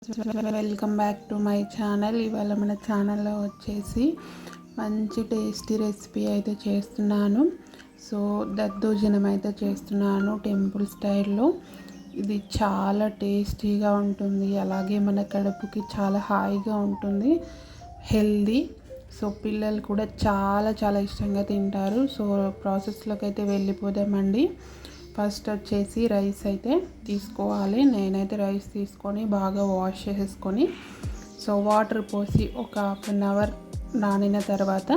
Welcome back to my channel. ఇవాళ మన ఛానల్లో వచ్చేసి మంచి టేస్టీ రెసిపీ అయితే చేస్తున్నాను. సో దద్దోజనం అయితే చేస్తున్నాను టెంపుల్ స్టైల్లో. ఇది చాలా టేస్టీగా ఉంటుంది, అలాగే మన కడుపుకి చాలా హాయిగా ఉంటుంది, హెల్దీ. సో పిల్లలు కూడా చాలా చాలా ఇష్టంగా తింటారు. సో ప్రాసెస్లోకి అయితే వెళ్ళిపోదామండి. ఫస్ట్ వచ్చేసి రైస్ అయితే తీసుకోవాలి. నేనైతే రైస్ తీసుకొని బాగా వాష్ చేసేసుకొని సో వాటర్ పోసి ఒక హాఫ్ అన్ అవర్ నానిన తర్వాత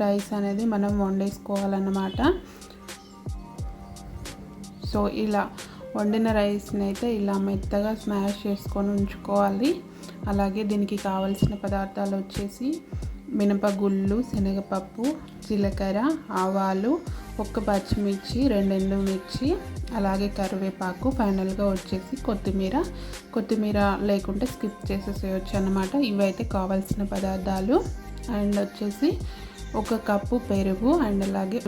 రైస్ అనేది మనం వండేసుకోవాలన్నమాట. సో ఇలా వండిన రైస్ని అయితే ఇలా మెత్తగా స్మాష్ చేసుకొని ఉంచుకోవాలి. అలాగే దీనికి కావలసిన పదార్థాలు వచ్చేసి మినపగుళ్ళు, శనగపప్పు, జీలకర్ర, ఆవాలు, ఒక్క పచ్చిమిర్చి, 2 ఎండుమిర్చి, అలాగే కరివేపాకు, ఫైనల్గా వచ్చేసి కొత్తిమీర లేకుంటే స్కిప్ చేసేసేయచ్చు అన్నమాట. ఇవైతే కావాల్సిన పదార్థాలు. అండ్ వచ్చేసి 1 కప్పు పెరుగు, అండ్ అలాగే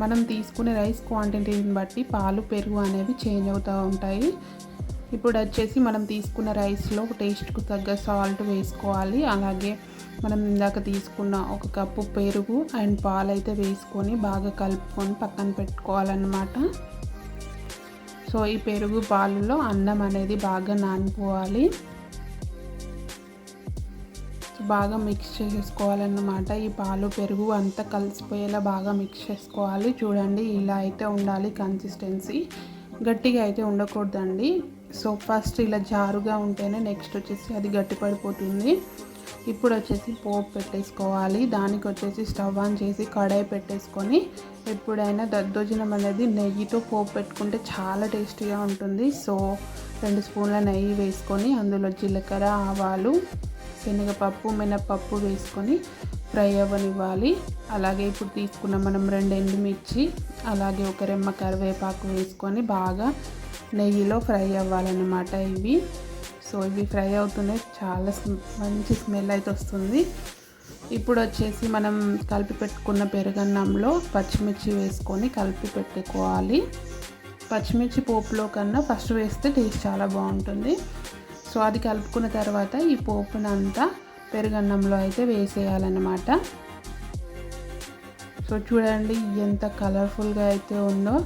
మనం తీసుకునే రైస్ క్వాంటిటీని బట్టి పాలు, పెరుగు అనేవి చేంజ్ అవుతూ ఉంటాయి. ఇప్పుడు వచ్చేసి మనం తీసుకున్న రైస్లో టేస్ట్కు తగ్గ సాల్ట్ వేసుకోవాలి. అలాగే మనం ఇందాక తీసుకున్న 1 కప్పు పెరుగు అండ్ పాలు అయితే వేసుకొని బాగా కలుపుకొని పక్కన పెట్టుకోవాలన్నమాట. సో ఈ పెరుగు పాలలో అన్నం అనేది బాగా నానిపోవాలి, బాగా మిక్స్ చేసేసుకోవాలన్నమాట. ఈ పాలు పెరుగు అంతా కలిసిపోయేలా బాగా మిక్స్ చేసుకోవాలి. చూడండి, ఇలా అయితే ఉండాలి కన్సిస్టెన్సీ, గట్టిగా అయితే ఉండకూడదండి. సో ఫస్ట్ ఇలా జారుగా ఉంటేనే నెక్స్ట్ వచ్చేసి అది గట్టి పడిపోతుంది. ఇప్పుడు వచ్చేసి పోపు పెట్టేసుకోవాలి. దానికి వచ్చేసి స్టవ్ ఆన్ చేసి కడాయి పెట్టేసుకొని, ఎప్పుడైనా దద్దోజనం అనేది నెయ్యితో పోపు పెట్టుకుంటే చాలా టేస్టీగా ఉంటుంది. సో 2 స్పూన్ల నెయ్యి వేసుకొని అందులో జీలకర్ర, ఆవాలు, శనగపప్పు, మినపప్పు వేసుకొని ఫ్రై అవ్వనివ్వాలి. అలాగే ఇప్పుడు తీసుకున్న మనం 2 ఎండుమిర్చి, అలాగే 1 రెమ్మ కరివేపాకు వేసుకొని బాగా నెయ్యిలో ఫ్రై అవ్వాలన్నమాట ఇవి. సో ఇవి ఫ్రై అవుతూనే చాలా మంచి స్మెల్ అయితే వస్తుంది. ఇప్పుడు వచ్చేసి మనం కలిపి పెట్టుకున్న పెరుగన్నంలో పచ్చిమిర్చి వేసుకొని కలిపి పెట్టుకోవాలి. పచ్చిమిర్చి పోపులో కన్నా ఫస్ట్ వేస్తే టేస్ట్ చాలా బాగుంటుంది. సో అది కలుపుకున్న తర్వాత ఈ పోపునంతా పెరుగన్నంలో అయితే వేసేయాలన్నమాట. సో చూడండి ఎంత కలర్ఫుల్గా అయితే ఉందో.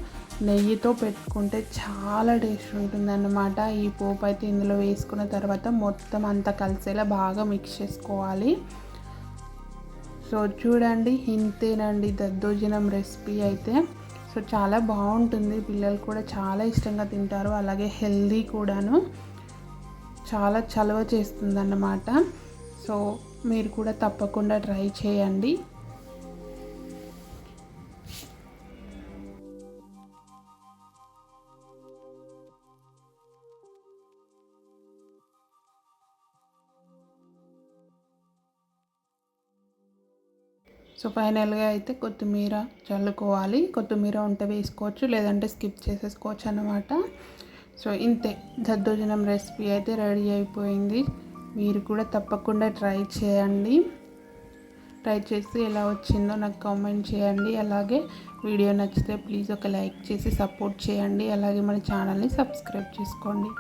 నెయ్యితో పెట్టుకుంటే చాలా టేస్ట్ ఉంటుందన్నమాట. ఈ పోపు అయితే ఇందులో వేసుకున్న తర్వాత మొత్తం అంతా కలిసేలా బాగా మిక్స్ చేసుకోవాలి. సో చూడండి, ఇంతేనండి దద్దోజనం రెసిపీ అయితే. సో చాలా బాగుంటుంది, పిల్లలు కూడా చాలా ఇష్టంగా తింటారు, అలాగే హెల్దీ కూడాను, చాలా చలవ చేస్తుందన్నమాట. సో మీరు కూడా తప్పకుండా ట్రై చేయండి. సో ఫైనల్గా అయితే కొత్తిమీర చల్లుకోవాలి. కొత్తిమీర ఉంటే వేసుకోవచ్చు, లేదంటే స్కిప్ చేసేసుకోవచ్చు అన్నమాట. సో ఇంతే, దద్దోజనం రెసిపీ అయితే రెడీ అయిపోయింది. మీరు కూడా తప్పకుండా ట్రై చేయండి. ట్రై చేసి ఎలా వచ్చిందో నాకు కామెంట్ చేయండి. అలాగే వీడియో నచ్చితే ప్లీజ్ ఒక లైక్ చేసి సపోర్ట్ చేయండి. అలాగే మన ఛానల్ని సబ్స్క్రైబ్ చేసుకోండి.